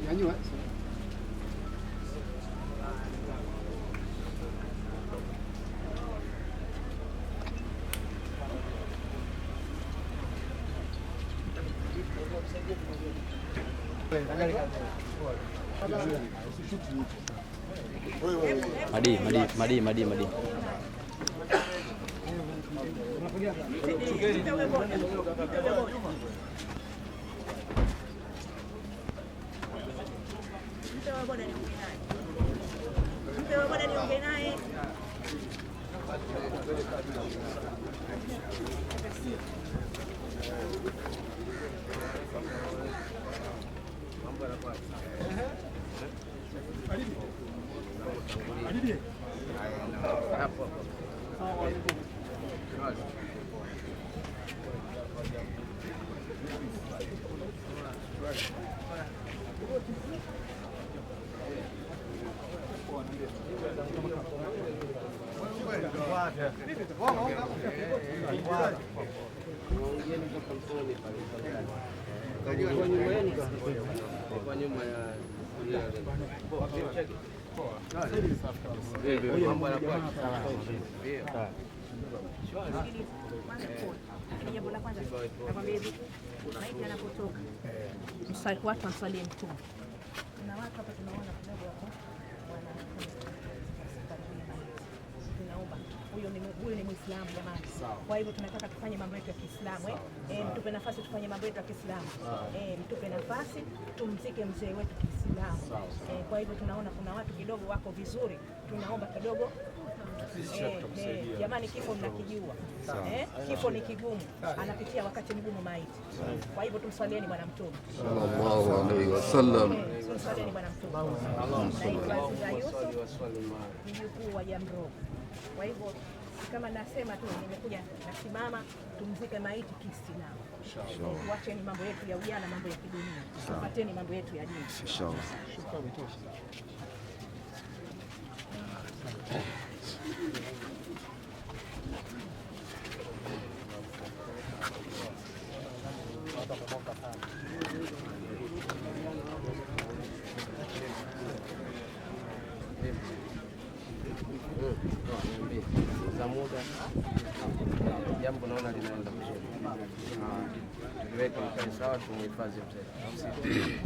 Nyanyua. Madi. Jambo la kwanza nakwambia hivi, maiti anapotoka watu waswalie Mtume. Kuna watu hapa tunaona kidogo hapo tunaomba, huyu ni Muislamu jamani. Kwa hivyo tunataka tufanye mambo yetu ya Kiislamu, mtupe nafasi tufanye mambo yetu ya Kiislamu, mtupe nafasi tumzike mzee wetu Kiislamu. Kwa hivyo tunaona kuna watu kidogo wako vizuri, tunaomba kidogo jamani, kifo mnakijua, kifo ni kigumu, anapitia wakati mgumu maiti. Kwa hivyo tumsalieni Bwana Mtume sallallahu alaihi wasallam, tumsalieni Bwana Mtume. Mjukuu wa Jamro. Kwa hivyo kama nasema tu, nimekuja nasimama, tumzike maiti Kiislamu. Wacheni mambo yetu ya ujana, mambo ya kidunia, tupateni mambo yetu ya dini inshallah. Jambo naona linaenda vizuri. Tuweke mkae sawa, tumhifadhi mzee.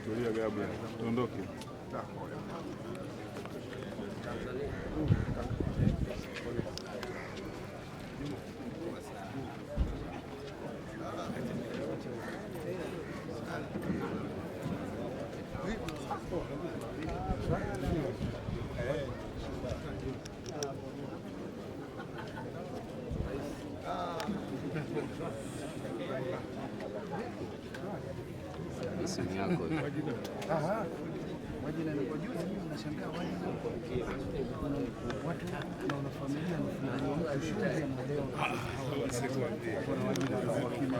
Tulia Gabriel, tuondoke. Wajina ni kwa juzi mimi nashangaa wajina watu na familia na shule ya modeo kwa wajina kwa kimya.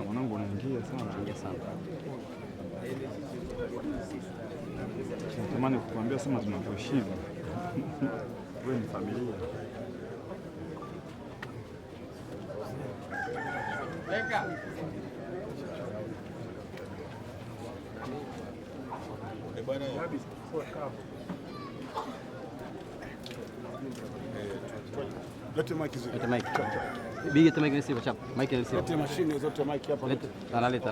Mwanangu unaingia sana. Natamani kukuambia sema tunakuheshimu. Wewe ni familia. Lete mic zile. Lete mic. Bigi lete mic nisipo chapa. Mic nisipo. Lete mashine zote mic hapa. Lete. Analeta.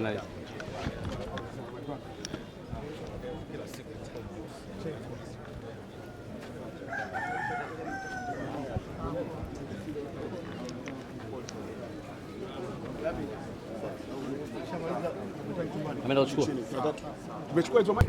Ameenda kuchukua. Tumechukua hizo mic.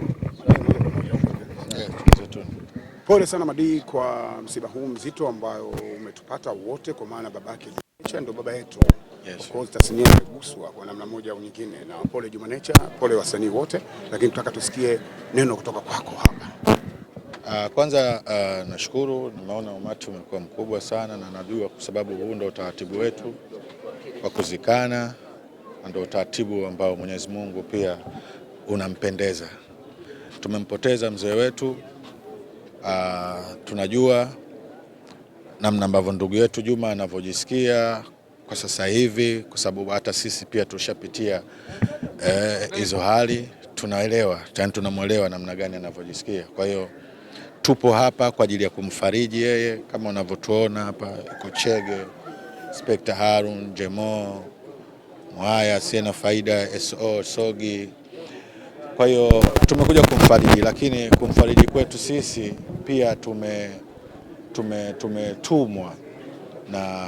msituni. Pole sana Madi kwa msiba huu mzito ambao umetupata wote, kwa maana babake Nature ndio baba yetu. Yes. Of course tasnia imeguswa kwa namna moja au nyingine, na pole Juma Nature, pole wasanii wote, lakini tunataka tusikie neno kutoka kwako hapa. Kwanza nashukuru, nimeona umati umekuwa mkubwa sana, na najua kwa sababu huu ndio utaratibu wetu wa kuzikana, ndio utaratibu ambao Mwenyezi Mungu pia unampendeza. Tumempoteza mzee wetu, tunajua namna ambavyo ndugu yetu Juma anavyojisikia kwa sasa hivi, kwa sababu hata sisi pia tushapitia hizo hali, tunaelewa, tunamwelewa namna gani anavyojisikia. Kwa hiyo tupo hapa kwa ajili ya kumfariji yeye, kama unavyotuona hapa iko Chege, Spectre Harun, Jemo, Mwaya, Siena Faida, SO, Sogi. Kwa hiyo tumekuja kumfariji, lakini kumfariji kwetu sisi pia tumetumwa na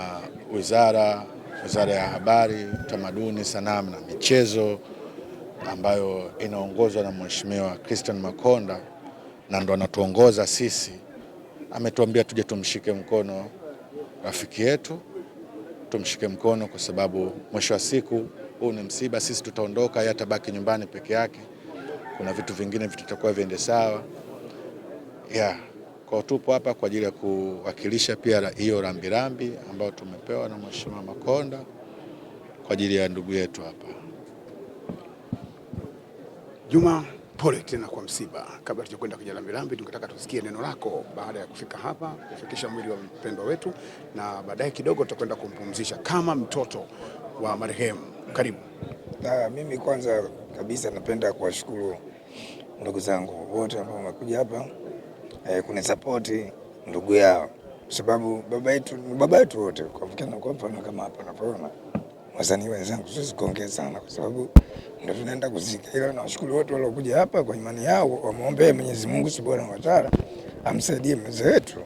Wizara ya Habari, Tamaduni, Sanaa na Michezo ambayo inaongozwa na Mheshimiwa Christian Makonda, na ndo anatuongoza sisi. Ametuambia tuje tumshike mkono rafiki yetu, tumshike mkono kwa sababu mwisho wa siku huu ni msiba, sisi tutaondoka, yeye atabaki nyumbani peke yake. Kuna vitu vingine vitakuwa viende sawa. Kwa tupo hapa kwa ajili ya kuwakilisha pia hiyo rambirambi ambayo tumepewa na Mheshimiwa Makonda kwa ajili ya ndugu yetu hapa. Juma, pole tena kwa msiba. Kabla tujakwenda kwenye rambirambi, tungetaka tusikie neno lako baada ya kufika hapa, kufikisha mwili wa mpendwa wetu, na baadaye kidogo tutakwenda kumpumzisha kama mtoto wa marehemu. Karibu. Mimi kwanza kabisa napenda kuwashukuru ndugu zangu wote ambao wamekuja hapa kunisapoti ndugu yao, sababu baba yetu wote. Kwa mfano kama hapa napoona wasanii wenzangu, siwezi kuongea sana kwa sababu ndio tunaenda kuzika, ila nawashukuru wote waliokuja hapa kwa imani yao, wamuombe Mwenyezi Mungu Subhanahu wa Ta'ala amsaidie mzee wetu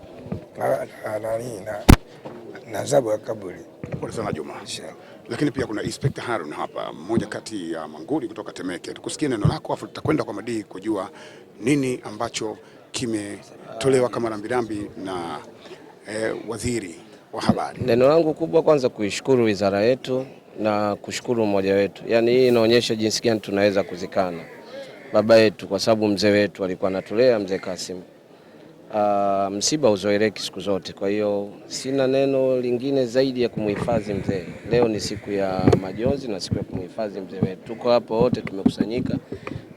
na adhabu ya kaburi. Pole sana Juma. Lakini pia kuna Inspector Harun hapa, mmoja kati ya manguli kutoka Temeke. Tukusikie neno lako, afu tutakwenda kwa Madi kujua nini ambacho kimetolewa kama rambirambi na waziri wa habari. Neno langu kubwa kwanza kuishukuru wizara yetu na kushukuru mmoja wetu. Yaani hii inaonyesha jinsi gani tunaweza kuzikana baba yetu, kwa sababu mzee wetu alikuwa anatulea, mzee Kasim. Msiba uzoeleki siku zote, kwa hiyo sina neno lingine zaidi ya kumhifadhi mzee. Leo ni siku ya majonzi na siku ya kumhifadhi mzee wetu. Tuko hapo wote tumekusanyika.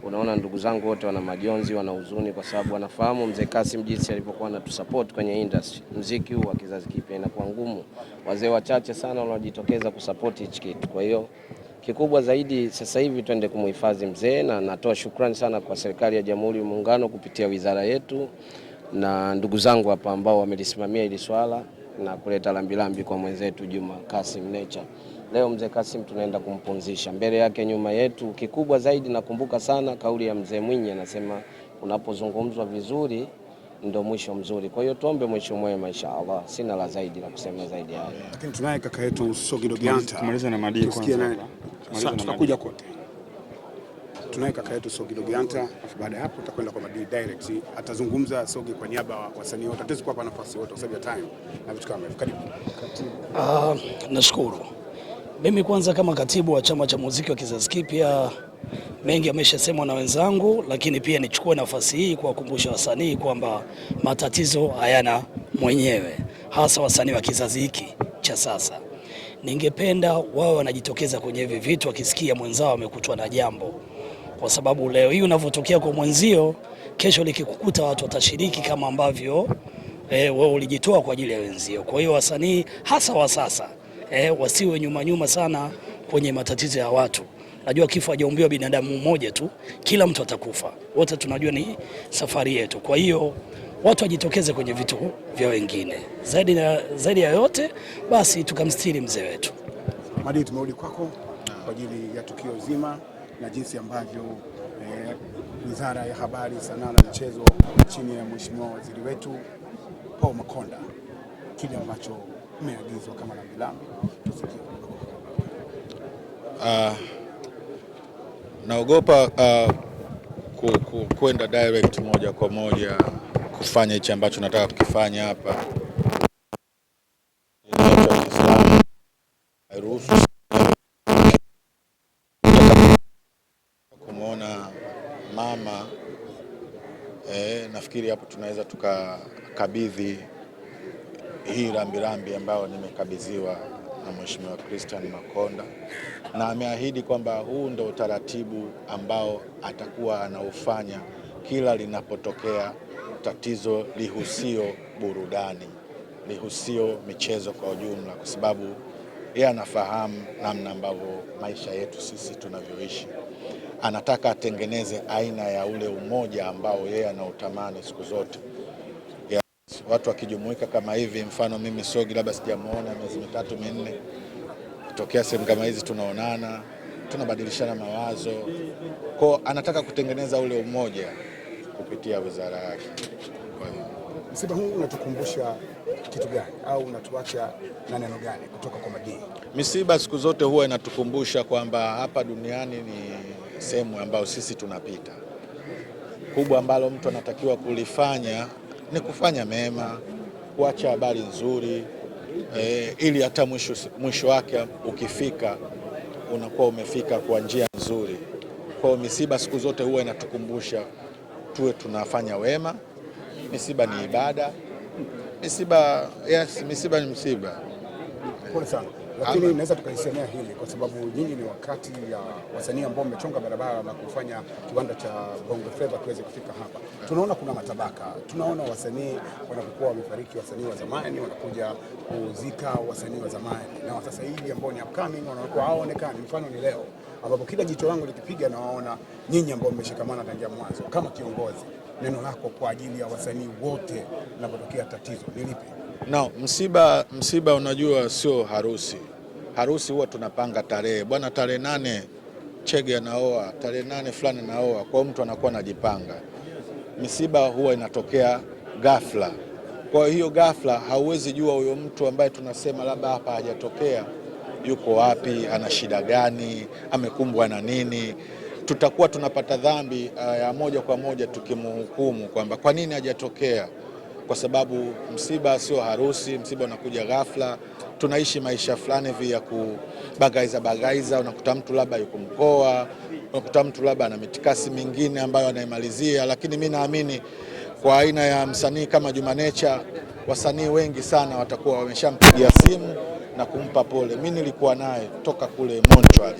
Unaona ndugu zangu wote wana majonzi, wana huzuni, kwa sababu wanafahamu mzee Kasim jinsi alipokuwa anatusupport kwenye industry. Muziki huu wa kizazi kipya inakuwa ngumu. Wazee wachache sana wanajitokeza kusupport hichi kitu. Kwa hiyo kikubwa zaidi sasa hivi twende kumhifadhi mzee, na natoa shukrani sana kwa serikali ya Jamhuri ya Muungano kupitia wizara yetu na ndugu zangu hapa ambao wamelisimamia hili swala na kuleta lambilambi kwa mwenzetu Juma Kasim Nature. Leo mzee Kasim tunaenda kumpumzisha, mbele yake nyuma yetu. Kikubwa zaidi nakumbuka sana kauli ya mzee Mwinyi, anasema unapozungumzwa vizuri ndio mwisho mzuri. Kwa hiyo tuombe mwisho mwema inshallah. Sina la zaidi la kusema zaidi hayo. Lakini tunaye kaka yetu Sogi Dogianta. Tumaliza na Madi kwanza. Tutakuja kote. Tunaye kaka yetu Sogi Dogianta, baada ya hapo tutakwenda kwa Madi direct. Atazungumza Sogi kwa niaba ya wasanii wote. Tutaweza kuwapa nafasi wote kwa sababu ya time na vitu kama hivyo. Karibu. Nashukuru. Mimi kwanza kama katibu wa chama cha muziki wa kizazi kipya, mengi ameshasemwa na wenzangu, lakini pia nichukue nafasi hii kuwakumbusha wasanii kwamba matatizo hayana mwenyewe, hasa wasanii wa kizazi hiki cha sasa. Ningependa wao wanajitokeza kwenye hivi vitu wakisikia mwenzao amekutwa na jambo, kwa sababu leo hii unavyotokea kwa mwenzio, kesho likikukuta watu watashiriki kama ambavyo wewe ulijitoa kwa ajili ya wenzio. Kwa hiyo wasanii hasa wa sasa wasiwe nyuma sana kwenye matatizo ya watu. Najua kifo hajaumbiwa binadamu mmoja tu, kila mtu atakufa. Wote tunajua ni safari yetu. Kwa hiyo watu wajitokeze kwenye vitu vya wengine. Zaidi ya yote basi tukamstiri mzee wetu. Madi, tumerudi kwako kwa ajili ya tukio zima na jinsi ambavyo Wizara ya Habari, Sanaa na Michezo chini ya Mheshimiwa Waziri wetu Paul Makonda, kile ambacho umeagizwa kama rambirambi. Naogopa kwenda direct moja kwa moja kufanya hichi ambacho nataka kukifanya hapa. Hairuhusu kumwona mama. Nafikiri hapo tunaweza tukakabidhi hii rambirambi ambayo nimekabidhiwa na Mheshimiwa Christian Makonda, na ameahidi kwamba huu ndio utaratibu ambao atakuwa anaufanya kila linapotokea tatizo lihusio burudani, lihusio michezo kwa ujumla, kwa sababu yeye anafahamu namna ambavyo maisha yetu sisi tunavyoishi. Anataka atengeneze aina ya ule umoja ambao yeye anautamani siku zote. Watu wakijumuika kama hivi, mfano mimi Sogi labda sijamuona miezi 3-4, kutokea sehemu kama hizi tunaonana, tunabadilishana mawazo. Kwa anataka kutengeneza ule umoja kupitia wizara yake. Kwa hiyo msiba huu unatukumbusha kitu gani au unatuacha na neno gani kutoka kwa Madii? Misiba siku zote huwa inatukumbusha kwamba hapa duniani ni sehemu ambayo sisi tunapita. Kubwa ambalo mtu anatakiwa kulifanya ni kufanya mema, kuacha habari nzuri, ili hata mwisho wake ukifika unakuwa umefika kwa njia nzuri. Kwa misiba siku zote huwa inatukumbusha tuwe tunafanya wema. Misiba ni ibada. Misiba ni msiba. Pole sana. Lakini naweza tukaisemea hili kwa sababu nyinyi ni wakati ya wasanii ambao mmechonga barabara na kufanya kiwanda cha Bongo Flava kiweze kufika hapa. Tunaona kuna matabaka, tunaona wasanii wanapokuwa wamefariki, wasanii wa zamani wanakuja kuzika wasanii wa zamani, na sasa hivi ambao ni upcoming wanakuwa hawaonekani. Mfano ni leo ambapo kila jicho langu likipiga na waona nyinyi ambao mmeshikamana tangia mwanzo. Kama kiongozi, neno lako kwa ajili ya wasanii wote linapotokea tatizo ni lipi? No, msiba unajua sio harusi. Harusi huwa tunapanga tarehe. Bwana, tarehe 8 Chege anaoa, tarehe 8 fulani anaoa, kwa mtu anakuwa anajipanga. Misiba huwa inatokea ghafla. Kwa hiyo ghafla hauwezi jua huyo mtu ambaye tunasema labda hapa hajatokea yuko wapi, ana shida gani, amekumbwa na nini. Tutakuwa tunapata dhambi ya moja kwa moja tukimhukumu kwamba kwa nini hajatokea. Kwa sababu msiba sio harusi, msiba unakuja ghafla. Tunaishi maisha fulani hivi ya kubagaiza, unakuta mtu labda yuko mkoa, unakuta mtu labda ana mitikasi mingine ambayo anaimalizia. Lakini mimi naamini kwa aina ya msanii kama Juma Nature, wasanii wengi sana watakuwa wameshampigia simu na kumpa pole. Mimi nilikuwa naye toka kule Montreal.